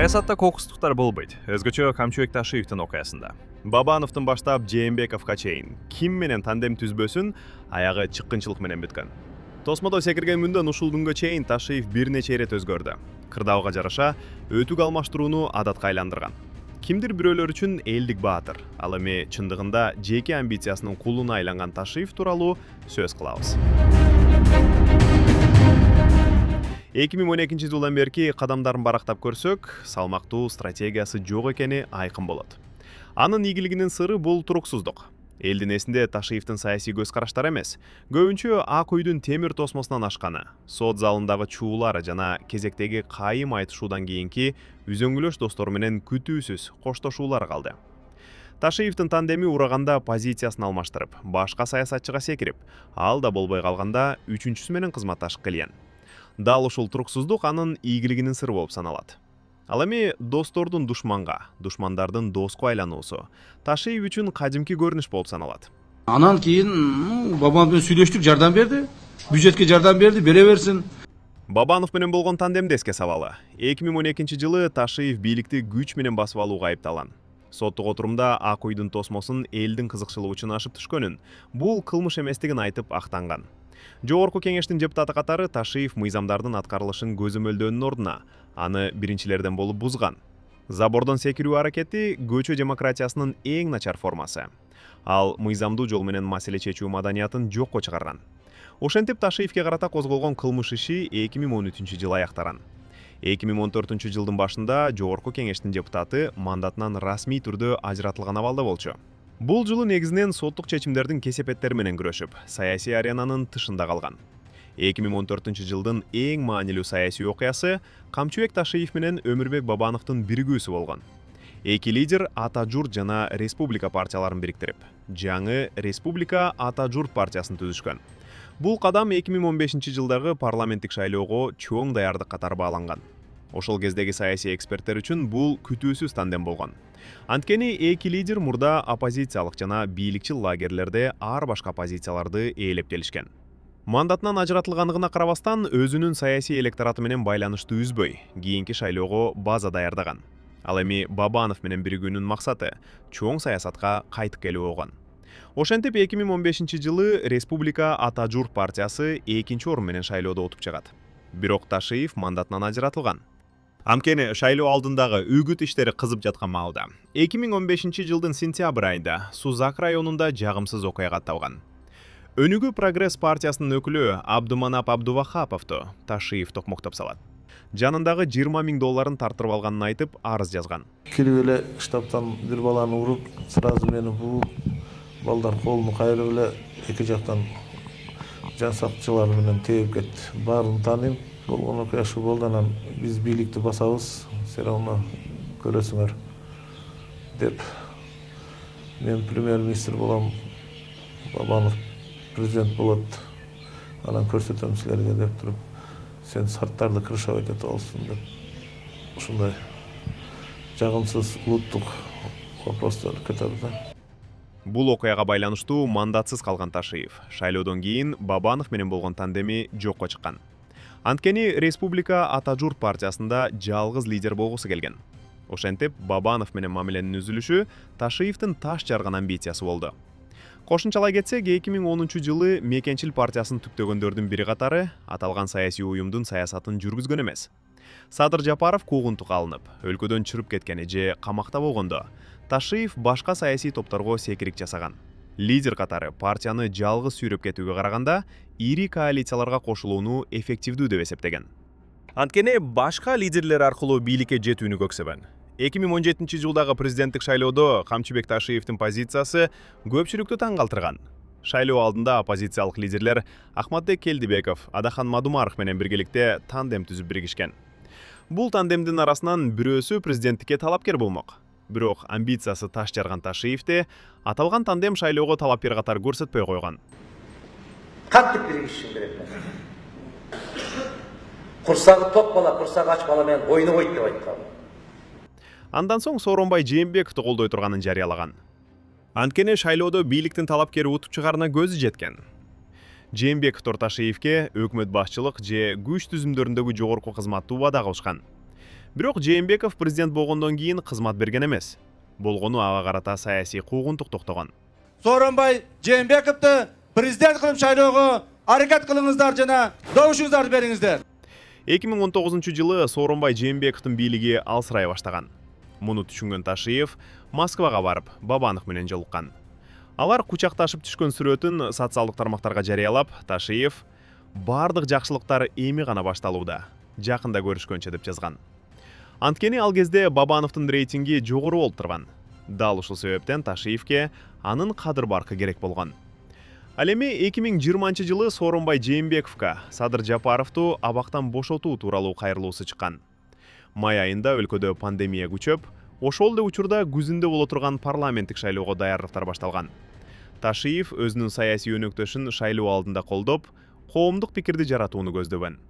Саясатта кокустуктар болбойт. Өзгөчө Камчыбек Ташиевдин окуясында. Бабановдун баштап Жээнбековго чейин ким менен тандем түзбөсүн аягы чыккынчылык менен бүткөн. Тосмодо секирген мүндөн ушул күнгө чейин Ташиев бир нече ирет өзгөрдү. Кырдаалга жараша өтүк алмаштырууну адатка айландырган. Кимдир бирөөлөр үчүн элдик баатыр, ал эми чындыгында жеке амбициясынын кулуна айланган Ташиев тууралуу сөз кылабыз. 2012 жылдан берки кадамдарын барактап көрсөк, салмактуу стратегиясы жок экени айкын болот. Анын ийгилигинин сыры бул туруксуздук. Элдин эсинде Ташиевдин саясий көз караштары эмес, көбүнчө Ак үйдүн темир тосмосунан ашканы, сот залындагы чуулары жана кезектеги кайым айтышуудан кийинки үзөңгүлөш достору менен күтүүсүз коштошуулар калды. Ташиевдин тандеми ураганда позициясын алмаштырып, башка саясатчыга секирип, ал да болбой калганда үчүнчүсү менен кызматташып келген. Дал ушул туруксуздук анын ийгилигинин сыры болуп саналат. Ал эми достордун душманга, душмандардын доско айлануусу Ташиев үчүн кадимки көрүнүш болуп саналат. Анан кийин Бабанов менен сүйлөштүк, жардам берди. Бюджетке жардам берди, бере берсин. Бабанов менен болгон тандемди эске салалы. 2012 жылы Ташиев бийликти күч менен басып алууга айыпталган. Соттук отурумда Ак үйдүн тосмосун элдин кызыкчылыгы үчүн ашып түшкөнүн, бул кылмыш эместигин айтып актанган. Жогорку кеңештин депутаты катары Ташиев мыйзамдардын аткарылышын көзөмөлдөөнүн ордуна аны биринчилерден болуп бузган. Забордон секирүү аракети көчө демократиясынын эң начар формасы. Ал мыйзамдуу жол менен маселе чечүү маданиятын жокко чыгарган. Ошентип Ташиевке карата козголгон кылмыш иши 2013 жылы аяктаган. 2014 жылдын башында жогорку кеңештин депутаты мандатынан расмий түрдө ажыратылган абалда болчу. Бул жылы негизинен соттук чечимдердин кесепеттери менен күрөшүп, саясий аренанын тышында калган. 2014 жылдын эң маанилүү саясий окуясы Камчыбек Ташиев менен Өмүрбек Бабановдун биригүүсү болгон. Эки лидер Ата Журт жана Республика партияларын бириктирип, жаңы Республика Ата Журт партиясын түзүшкөн. Бул кадам 2015 жылдагы парламенттик шайлоого чоң даярдык катары бааланган. Ошол кездеги саясий эксперттер үчүн бул күтүүсүз тандем болгон. Анткени эки лидер мурда оппозициялык жана бийликчил лагерлерде ар башка позицияларды ээлеп келишкен. Мандатынан ажыратылганлыгына карабастан өзүнүн саясий электораты менен байланышты үзбөй, кийинки шайлоого база даярдаган. Ал эми Бабанов менен биригүүнүн максаты чоң саясатка кайтып келүү болгон. Ошентип 2015 жылы Республика Ата Журт партиясы экинчи орун менен шайлоодо утуп чыгат. Бирок Ташиев мандатынан ажыратылган. Анткени шайлоо алдындагы үгүт иштери кызып жаткан маалда 2015 жылдын сентябрь айында Сузак районунда жагымсыз окуя катталган. Өнүгүү Прогресс партиясынын өкүлү Абдуманап Абдувахаповду Ташиев токмоктоп салат. Жанындагы 20 000 долларын тартырып алганын айтып арыз жазган. Келип эле штабтан бир баланы уруп, сразу мени бууп, балдар колуну кайрып эле эки жактан жан сакчылар менен тээп кетти. Баарын тааныйм. Болгон окуя ушул болду, анан биз бийликти басабыз, силер аны көрөсүңөр деп мен премьер-министр болом, Бабанов президент болот, анан көрсөтөм силерге деп туруп, сен шарттарды крышавать этип алсың деп ушундай жагымсыз улуттук вопростор кетет да. Бул окуяга байланыштуу мандатсыз калган Ташиев шайлоодон кийин Бабанов менен болгон тандеми жокко чыккан. Анткени Республика Ата Журт партиясында жалгыз лидер болгусу келген. Ошентип Бабанов менен мамиленин үзүлүшү Ташиевдин таш жарган амбициясы болду. Кошумчалай кетсек, 2010 жылы Мекенчил партиясын түптөгөндөрдүн бири катары аталган саясий уюмдун саясатын жүргүзгөн эмес. Садыр Жапаров куугунтукка алынып, өлкөдөн чырып кеткени же камакта болгондо Ташиев башка саясий топторго секирик жасаган. Лидер катары партияны жалгыз сүйрөп кетүүгө караганда ири коалицияларга кошулууну эффективдүү деп эсептеген. Анткени башка лидерлер аркылуу бийликке жетүүнү көксөбөн. 2017 жылдагы президенттик шайлоодо Камчыбек Ташиевдин позициясы көпчүлүктү таң калтырган. Шайлоо алдында оппозициялык лидерлер Ахматбек Келдибеков, Адахан Мадумаров менен биргеликте тандем түзүп биригишкен. Бул тандемдин арасынан бирөөсү президенттикке талапкер болмок. Бирок амбициясы таш жарган Ташиевди аталган тандем шайлоого талапкер катары көрсөтпөй койгон. Кантип биригишим керек? Курсагы ток бала, курсагы ач бала менен ойну койт деп айткан. Андан соң Сооронбай Жээнбековду колдой турганын жарыялаган. Анткени шайлоодо бийликтин талапкери утуп чыгарына көзү жеткен. Жээнбеков Ташиевке өкмөт башчылык же күч түзүмдөрүндөгү жогорку кызматты убада кылышкан. Бирок Жээнбеков президент болгондон кийин кызмат берген эмес. Болгону ага карата саясий куугунтук токтогон. Сооронбай Жээнбековду президент кылып шайлоого аракет кылыңыздар жана добушуңуздарды бериңиздер. 2019-жылы Сооронбай Жээнбековдун бийлиги алсырай баштаган. Муну түшүнгөн Ташиев Москвага барып, Бабанов менен жолуккан. Алар кучакташып түшкөн сүрөтүн социалдык тармактарга жарыялап, Ташиев бардык жакшылыктар эми гана башталууда, жакында көрүшкөнчө деп жазган. Анткени ал кезде Бабановдун рейтинги жогору болуп турган. Дал ушул себептен Ташиевке анын кадыр баркы керек болгон. Ал эми 2020-жылы Сооронбай Жээнбековго Садыр Жапаровду абактан бошотуу тууралуу кайрылуусу чыккан. Май айында өлкөдө пандемия күчөп, ошол эле учурда күзүндө боло турган парламенттик шайлоого даярдыктар башталган. Ташиев өзүнүн саясий өнөктөшүн шайлоо алдында колдоп, коомдук пикирди жаратууну көздөгөн.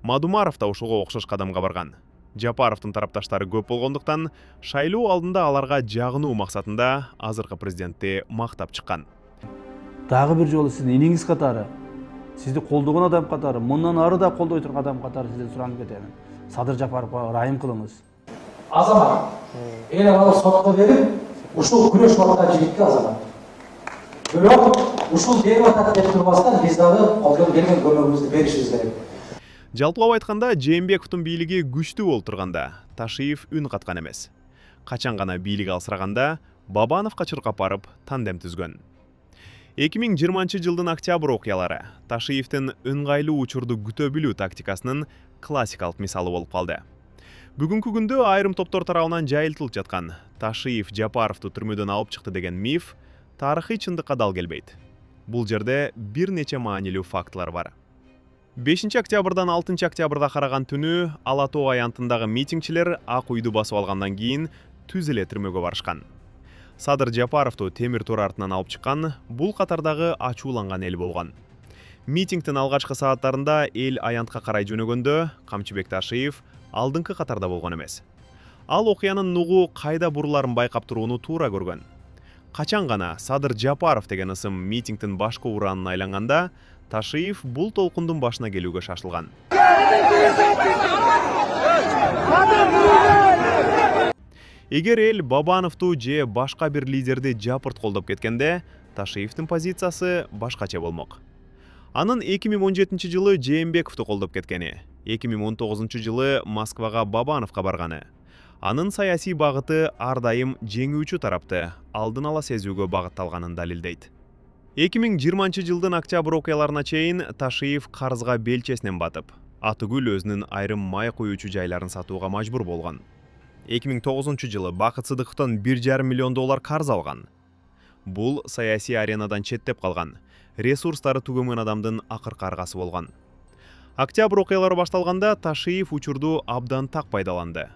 Мадумаров да ошого окшош кадамга барган. Жапаровдун тарапташтары көп болгондуктан, шайлоо алдында аларга жагынуу максатында азыркы президентти мактап чыккан. Дагы бир жолу сиздин иниңиз катары, сизди колдогон адам катары, мындан ары да колдой турган адам катары сизден суранып кетемин. Садыр Жапаровго ырайым кылыңыз. Азамат, эл аралык сотко берип, ушул күрөш барган жигитке азамат. Бирок ушул берип атат деп турбастан биз дагы колдон келген көмөгүбүздү беришибиз керек. Жалпылап айтканда, Жээнбековдун бийлиги күчтүү болуп турганда, Ташиев үн каткан эмес. Качан гана бийлик алсыраганда, Бабановго чыркап барып тандем түзгөн. 2020-жылдын октябрь окуялары Ташиевдин ыңгайлуу учурду күтө билүү тактикасынын классикалык мисалы болуп калды. Бүгүнкү күндө айрым топтор тарабынан жайылтылып жаткан Ташиев Жапаровду түрмөдөн алып чыкты деген миф тарыхый чындыкка дал келбейт. Бул жерде бир нече маанилүү фактылар бар. 5 октябрдан 6 октябрда караган түнү Ала Тоо аянтындагы митингчилер Ак Үйдү басып алгандан кийин түз эле түрмөгө барышкан. Садыр Жапаровду темир тор артынан алып чыккан бул катардагы ачууланган эл болгон. Митингдин алгачкы сааттарында эл аянтка карай жөнөгөндө Камчыбек Ташиев алдыңкы катарда болгон эмес. Ал окуянын нугу кайда буруларын байкап турууну туура көргөн. Качан гана Садыр Жапаров деген ысым митингдин башкы ураанына айланганда, Ташиев бул толкундун башына келүүгө шашылган. Эгер эл Бабановду же башка бир лидерди жапырт колдоп кеткенде, Ташиевдин позициясы башкача болмок. Анын 2017-жылы Жээнбековду колдоп кеткени, 2019-жылы Москвага Бабановго барганы, анын саясий багыты ар дайым жеңүүчү тарапты алдын ала сезүүгө багытталганын далилдейт. 2020-жылдын октябрь окуяларына чейин Ташиев карызга белчесинен батып, атыгүл өзүнүн айрым май куюучу жайларын сатууга мажбур болгон. 2009-жылы Бакыт Сыдыковдон 1,5 миллион доллар карыз алган. Бул саясий аренадан четтеп калган, ресурстары түгөмөн адамдын акыркы аргасы болгон. Октябрь окуялары башталганда Ташиев учурду абдан так пайдаланды.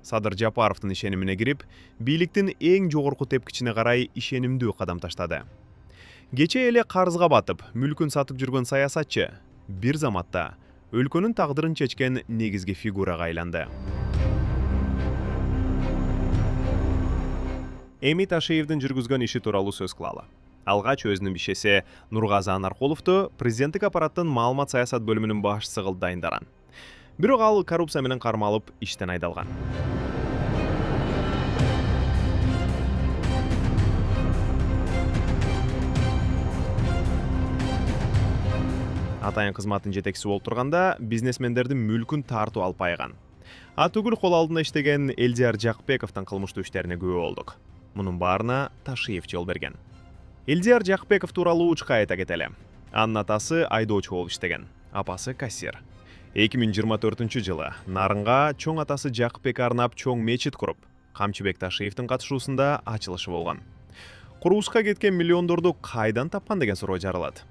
Садыр Жапаровдун ишенимине кирип, бийликтин эң жогорку тепкичине карай ишенимдүү кадам таштады. Кече эле карызга батып, мүлкүн сатып жүргөн саясатчы бир заматта өлкөнүн тагдырын чечкен негизги фигурага айланды. Эми Ташиевдин жүргүзгөн иши тууралуу сөз кылалы. Алгач өзүнүн бишеси Нургазы Анаркуловду президенттик аппараттын маалымат саясат бөлүмүнүн башчысы кылып дайындарган. Бирок ал коррупция менен кармалып иштен айдалган. Атайын кызматтын жетекчиси болуп турганда бизнесмендердин мүлкүн тартуу алып байган. Атүгүл кол алдында иштеген Элдияр Жакпековдун кылмыштуу иштерине күбө болдук. Мунун баарына Ташиев жол берген. Элдияр Жакпеков тууралуу учка айта кетели. Анын атасы айдоочу болуп иштеген, апасы кассир. 2024-жылы Нарынга чоң атасы Жакпек арнап чоң мечит куруп, Камчыбек Ташиевдин катышуусунда ачылышы болгон. Курууска кеткен миллиондорду кайдан тапкан деген суроо жаралат.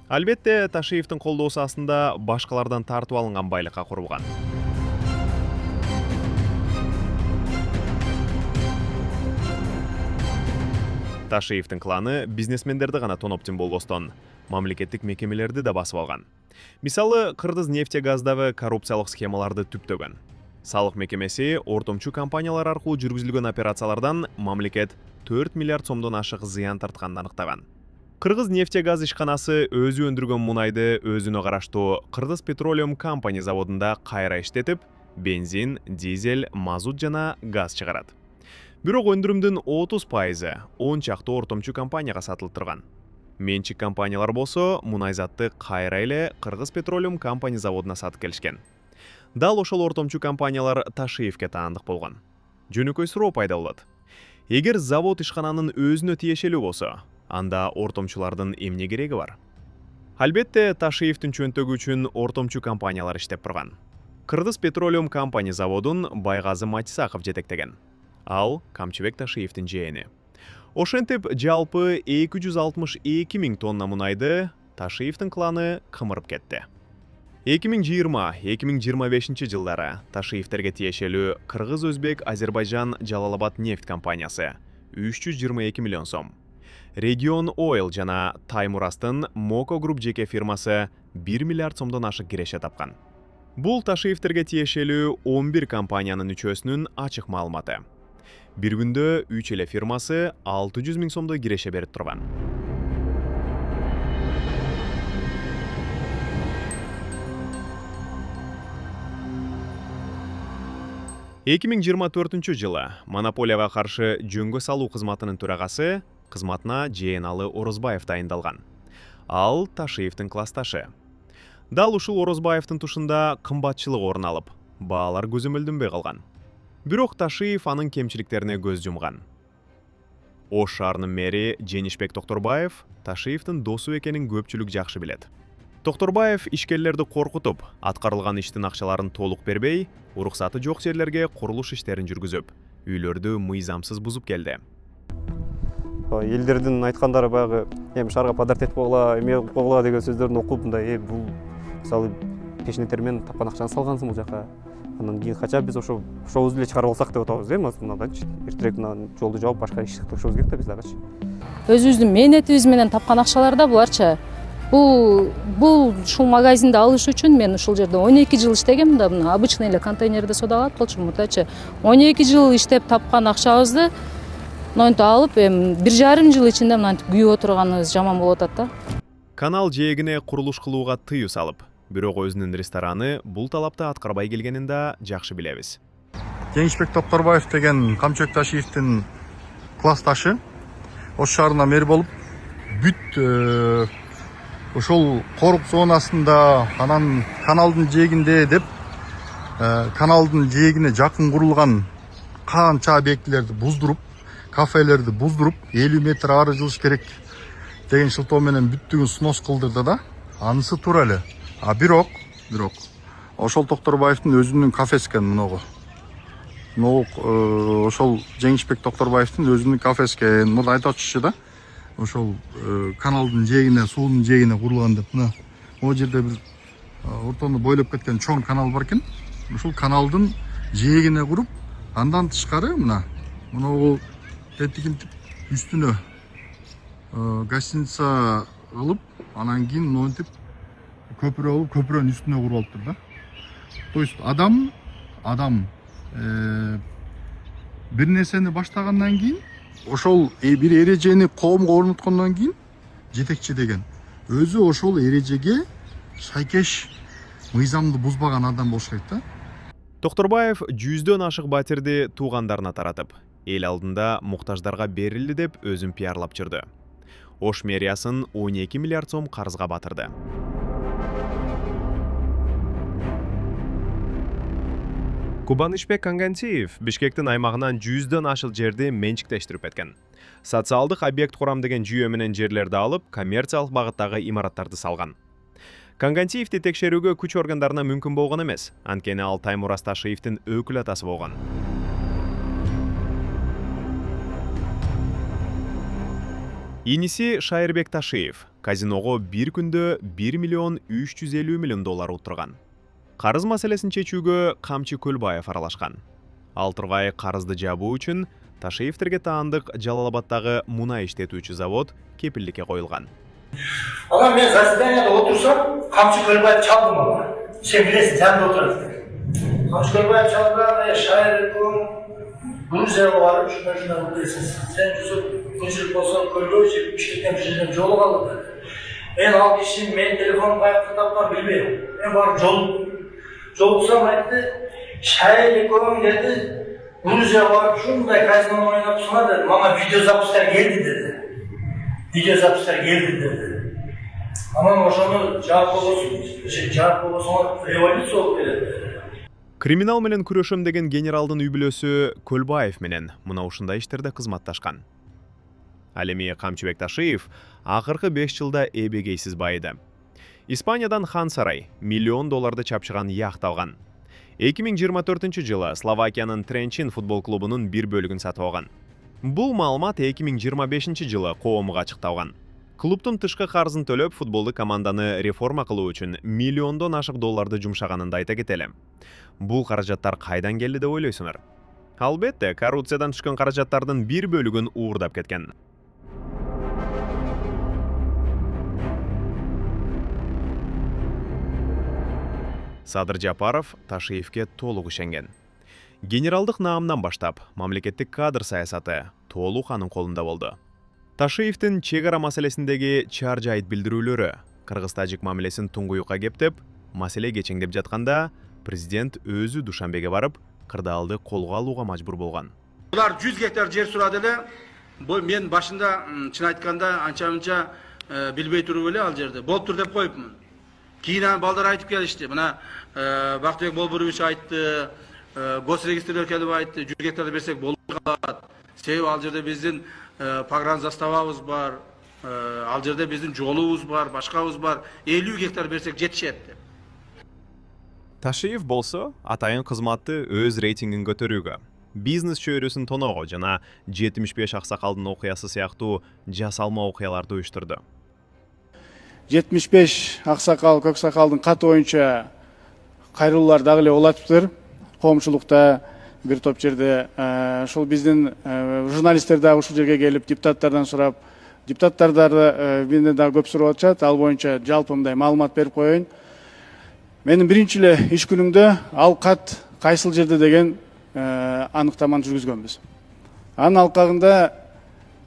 Албетте, Ташиевдин колдоосу астында башкалардан тартып алынган байлыкка курулган. Ташиевдин кланы бизнесмендерди гана тоноптун болбостон, мамлекеттик мекемелерди да басып алган. Мисалы, Кыргыз нефтегаздагы коррупциялык схемаларды түптөгөн. Салык мекемеси ортомчу компаниялар аркылуу жүргүзүлгөн операциялардан мамлекет 4 миллиард сомдон ашык зыян тартканын аныктаган. Кыргыз нефтегаз ишканасы өзү өндүргөн мунайды өзүнө караштуу Кыргыз Petroleum Company заводунда кайра иштетип, бензин, дизель, мазут жана газ чыгарат. Бирок өндүрүмдүн 30% 10 чакты ортомчу компанияга сатылып турган. Менчик компаниялар болсо мунайзатты кайра эле Кыргыз Петролиум компания заводуна сатып келишкен. Дал ошол ортомчу компаниялар Ташиевке таандык болгон. Жөнөкөй суроо пайда болот. Эгер завод ишкананын өзүнө тиешелүү болсо, анда ортомчулардын эмне кереги бар? Албетте, Ташиевдин чөнтөгү үчүн ортомчу компаниялар иштеп турган. Кыргыз Петролиум компания заводун Байгазы Матисаков жетектеген. Ал Камчыбек Ташиевдин жээни. Ошентип, жалпы 262 000 тонна мунайды Ташиевдин кланы кымырып кетти. 2020-2025 жылдары Ташиевтерге тиешелүү Кыргыз-Өзбек Азербайжан Жалалабад нефть компаниясы 322 миллион сом. Регион Ойл жана Таймурастын Моко Груп жеке фирмасы 1 миллиард сомдон ашык киреше тапкан. Бул Ташиевтерге тиешелүү 11 компаниянын үчөөсүнүн ачык маалыматы. Бир күндө 3 эле фирмасы 600 000 сомдо киреше берип турган. Эки миң жыйырма төртүнчү жылы монополияга каршы жөнгө салуу кызматынын төрагасы кызматына Жээналы Орозбаев дайындалган. Ал Ташиевдин классташы. Дал ушул Орозбаевдин тушунда кымбатчылык орун алып, баалар көзөмөлдөнбөй калган. Бирок Ташиев анын кемчиликтерине көз жумган. Ош шаарынын мэри Женишбек Токторбаев Ташиевдин досу экенин көпчүлүк жакшы билет. Токторбаев ишкерлерди коркутуп, аткарылган иштин акчаларын толук бербей, уруксаты жок жерлерге курулуш иштерин жүргүзүп, үйлөрдү мыйзамсыз бузуп келди. Элдердин айткандары баягы шаарга подарок этип койгула, эме койгула деген сөздөрдүн окуп, мындай бул мисалы пешнеттер менен тапкан акчаны салгансың бул жака. Андан кийин кача биз ошобузду эле чыгарып алсак деп атабыз, мындачы. Эртерээк мына жолду жаап башка иш кылышыбыз керек да биз дагычы. Өзүбүздүн мээнетибиз менен тапкан акчаларда буларчы. Бул ушул магазинди алыш үчүн мен ушул жерде 12 жыл иштегем да, мына обычный эле контейнерде сода алат болчумун, мындачы. 12 жыл иштеп тапкан акчабызды мынтип алып, 1,5 жыл ичинде мынтип күйүп отурганыбыз жаман болуп атат да. Канал жээгине курулуш кылууга тыюу салып, бирок өзүнүн рестораны бул талапты аткарбай келгенин да жакшы билебиз. Женишбек Токторбаев деген Камчыбек Ташиевдин классташы. Ош шаарына мэр болуп, бүт ошол корук зонасында, анан каналдын жээгинде деп, каналдын жээгине жакын курулган канча объектилерди буздуруп, кафелерди буздуруп, 50 метр ары жылыш керек деген шылтоо менен бүттүгүн снос кылдырды да. Анысы туура эле. Бирок ошол Токторбаевдин өзүнүн кафеси экен мыногу. Ошол Женишбек Токторбаевдин өзүнүн кафеси экен. Муну айтып атышчу да. Ошол каналдын жээгине, суунун жээгине курулган деп. Мына могу жерде бир ортону бойлоп кеткен чоң канал бар экен. Ушул каналдын жээгине куруп, андан тышкары мына мыногу тетигинтип үстүнө гостиница кылып, анан кийин монтип көпүрө болуп, көпүрөнүн үстүнө куруп алыптыр да. То есть адам бир нерсени баштагандан кийин, ошол бир эрежени коомго орноткондон кийин жетекчи деген өзү ошол эрежеге шайкеш мыйзамды бузбаган адам болуш керек да. Токторбаев 100дөн ашык батирди туугандарына таратып, эл алдында муктаждарга берилди деп өзүн пиарлап жүрдү. Ош мэриясын 12 миллиард сом карызга батырды. Кубанычбек Кангантиев Бишкектин аймагынан 100дөн ашык жерди менчиктештирип кеткен. Социалдык объект курам деген жүйө менен жерлерди алып, коммерциялык багыттагы имараттарды салган. Кангантиевди текшерүүгө күч органдарына мүмкүн болгон эмес, анткени ал Таймураз Ташиевдин өкүл атасы болгон. Иниси Шайырбек Ташиев казиного бир күндө 1 миллион 350 миллион доллар утурган. Карыз маселесин чечүүгө Камчы Көлбаев аралашкан. Ал тургай карызды жабуу үчүн Ташиевтерге таандык Жалалабадтагы мунай иштетүүчү завод кепилдикке коюлган. Анан мен заседанияда отурсам, Камчы Көлбаев чалды мага. Сен билесиң, жанымда отурат. Камчы Көлбаев чалды, Шайырбеком, Грузияга барып, шуна билесиз. Сен күнчүлүк болсо Көлбаев Бишкектен жерден жолу калды. Мен ал киши мен телефон каяктан тапкан билбейм. Мен барып жолуксам айтты, Şahin ekonom dedi, Gruziya varıp şunday kazino oynayıp sonra dedi, bana video zapuslar geldi dedi. Video zapuslar geldi dedi. Ama oşonu cevap olursun, revolütsiya olup dedi. Криминал менен күрөшөм деген генералдын үй бүлөсү Көлбаев менен мына ушундай иштерде кызматташкан. Ал эми Камчыбек Ташиев акыркы 5 жылда эбегейсиз байыды. Испаниядан Хан Сарай $1 чапчыган яхт алган. 2024-жылы Словакиянын Тренчин футбол клубунун бир бөлүгүн сатып алган. Бул маалымат 2025-жылы коомго ачыкталган. Клубтун тышкы карзын төлөп футболду команданы реформа кылуу үчүн $1 миллион жумшаганын да айта кетели. Бул каражаттар кайдан келди деп ойлойсуңар? Албетте, коррупциядан түшкөн каражаттардын бир бөлүгүн уурдап кеткен. Садыр Жапаров Ташиевке толук ишенген. Генералдык наамдан баштап, мамлекеттик кадр саясаты толук анын колунда болду. Ташиевдин чек ара маселесиндеги чар жайыт билдирүүлөрү кыргыз-тажик мамилесин туңгуюкка кептеп, маселе кечеңдеп жатканда, президент өзү Душанбеге барып, кырдаалды колго алууга мажбур болгон. Булар 100 гектар жер сурады эле. Бул мен башында чын айтканда анча-мынча билбей туруп эле ал жерде. Болуп тур деп коюпмун. Кийин балдар айтып келишти. Мына Бактыбек Болбурович айтты, госрегистрлер келип айтты, 100 гектарды берсек болуп калат. Себеби ал жерде биздин погран заставабыз бар, ал жерде биздин жолубуз бар, башкабыз бар. 50 гектар берсек жетишет деп. Ташиев болсо, атайын кызматты өз рейтингин көтөрүүгө, бизнес чөйрөсүн тоноого жана 75 аксакалдын окуясы сыяктуу жасалма окуяларды уюштурду. 75 аксакал, көксакалдын каты боюнча кайрылуулар дагы эле болуптур. Коомчулукта бир топ жерде ушул биздин журналисттер дагы ушул жерге келип депутаттардан сурап, депутаттар менден дагы көп сурап атышат. Ал боюнча жалпы мындай маалымат берип коеюн. Менин биринчи эле иш күнүмдө ал кат кайсыл жерде деген аныктаманы жүргүзгөнбүз. Анын алкагында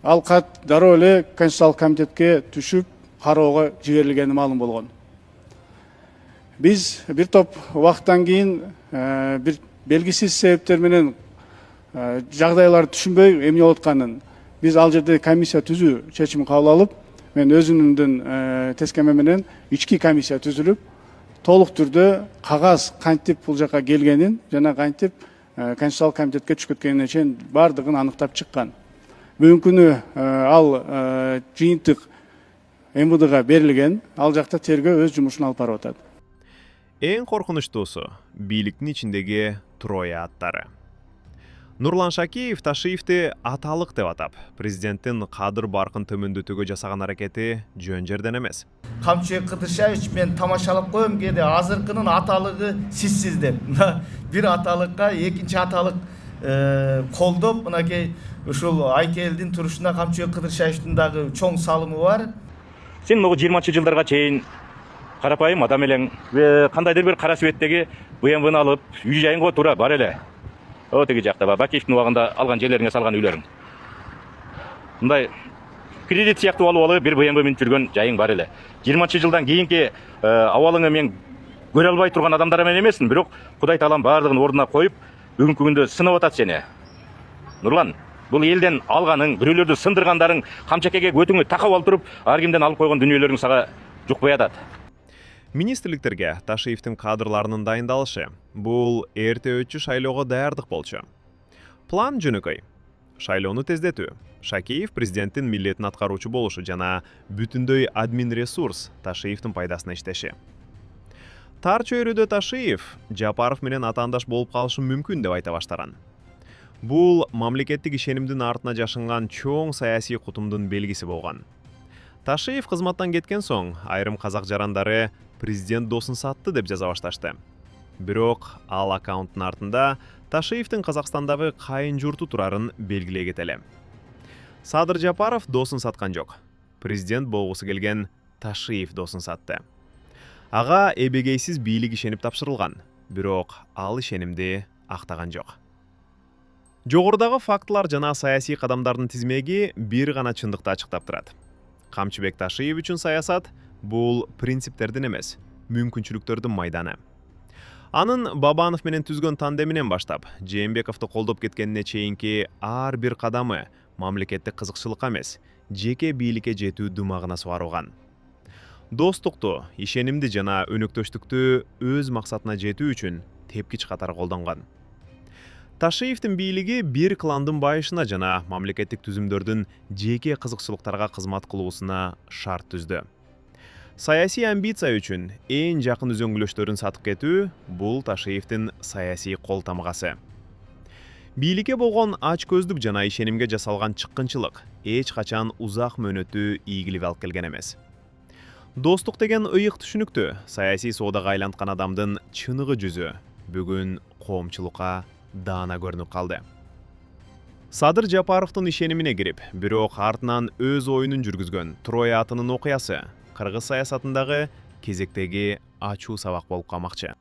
ал кат дароо эле Конституциялык комитетке түшүп кароого жиберилгени маалым болгон. Биз бир топ убакыттан кийин бир белгисиз себептер менен жагдайларды түшүнбөй эмне болуп атканын биз ал жерде комиссия түзүү чечимин кабыл алып, мен өзүмдүн тескеме менен ички комиссия түзүлүп, толук түрдө кагаз кантип бул жака келгенин жана кантип Конституциялык комитетке түшүп кеткенине чейин бардыгын аныктап чыккан. Бүгүнкү күнү ал жыйынтык МВДга берилген, ал жакта тергөө өз жумушун алып барып атат. Эң коркунучтуусу бийликтин ичиндеги троя аттары. Нурлан Шакиев Ташиевди аталык деп атап, президенттин кадыр баркын төмөндөтүүгө жасаган аракети жөн жерден эмес. Камчыбек Кыдыршаевич мен тамашалап коем, кээде азыркынын аталыгы сизсиз деп. Бир аталыкка экинчи аталык колдоп, мынакей ушул Айкелдин турушуна Камчыбек Кыдыршаевичтин дагы чоң салымы бар. Сен могу 20-жылдарга чейин карапайым адам элең, кандайдыр бир кара светтеги БМВны алып, үй жайыңга тура бар эле. О теги жакта Бакиевдин убагында алган жерлериңе салган үйлөрүң. Мындай кредит сыяктуу алып бир БМВ минип жүргөн жайың бар эле. 20-жылдан кийинки абалыңы мен көрө албай турган адамдар менен эмесмин, бирок Кудай таалам бардыгын ордуна коюп, бүгүнкү күндө сынап атат сени. Нурлан, бул элден алганың, бирөөлөрдү сындыргандарың камчакеге көтүңү такап алып туруп, ар кимден алып койгон дүнүйөлөрүң сага жукпай атат. Министрликтерге Ташиевдин кадрларынын дайындалышы бул эрте өтчү шайлоого даярдык болчу. План жөнөкөй. Шайлоону тездетүү. Шакиев президенттин милдетин аткаруучу болушу жана бүтүндөй админ ресурс Ташиевдин пайдасына иштеши. Тар чөйрөдө Ташиев Жапаров менен атаандаш болуп калышы мүмкүн деп айта баштаган. Бул мамлекеттик ишенимдин артына жашынган чоң саясий кутумдун белгиси болгон. Ташиев кызматтан кеткен соң айрым казак жарандары президент досын сатты деп жаза башташты. Бирок ал аккаунттун артында Ташиевдин Казакстандагы кайын журту турарын белгилей кетели. Садыр Жапаров досын саткан жок. Президент болгусу келген Ташиев досын сатты. Ага эбегейсиз бийлик ишенип тапшырылган, бирок ал ишенимди актаган жок. Жогорудагы фактылар жана саясий кадамдардын тизмеги бир гана чындыкты ачыктап турат. Камчыбек Ташиев үчүн саясат бул принциптердин эмес, мүмкүнчүлүктөрдүн майданы. Анын Бабанов менен түзгөн тандеминен баштап, Жээнбековду колдоп кеткенине чейинки ар бир кадамы мамлекеттик кызыкчылыкка эмес, жеке бийликке жетүү дымагына сугарылган. Достукту, ишенимди жана өнөктөштүктү өз максатына жетүү үчүн тепкич катары колдонгон. Ташиевдин бийлиги бир кландын байышына жана мамлекеттик түзүмдөрдүн жеке кызыкчылыктарга кызмат кылуусуна шарт түздү. Саясий амбиция үчүн эң жакын үзөңгүлөштөрүн сатып кетүү бул Ташиевдин саясий кол тамгасы. Бийликке болгон ач көздүк жана ишенимге жасалган чыккынчылык эч качан узак мөөнөттүү ийгилик алып келген эмес. Достук деген ыйык түшүнүктү саясий соодага айланткан адамдын чыныгы жүзү бүгүн коомчулукка даана көрүнүп калды. Садыр Жапаровдун ишенимине кирип, бирок артынан өз оюнун жүргүзгөн Трой атынын окуясы кыргыз саясатындагы кезектеги ачуу сабак болуп калмакчы.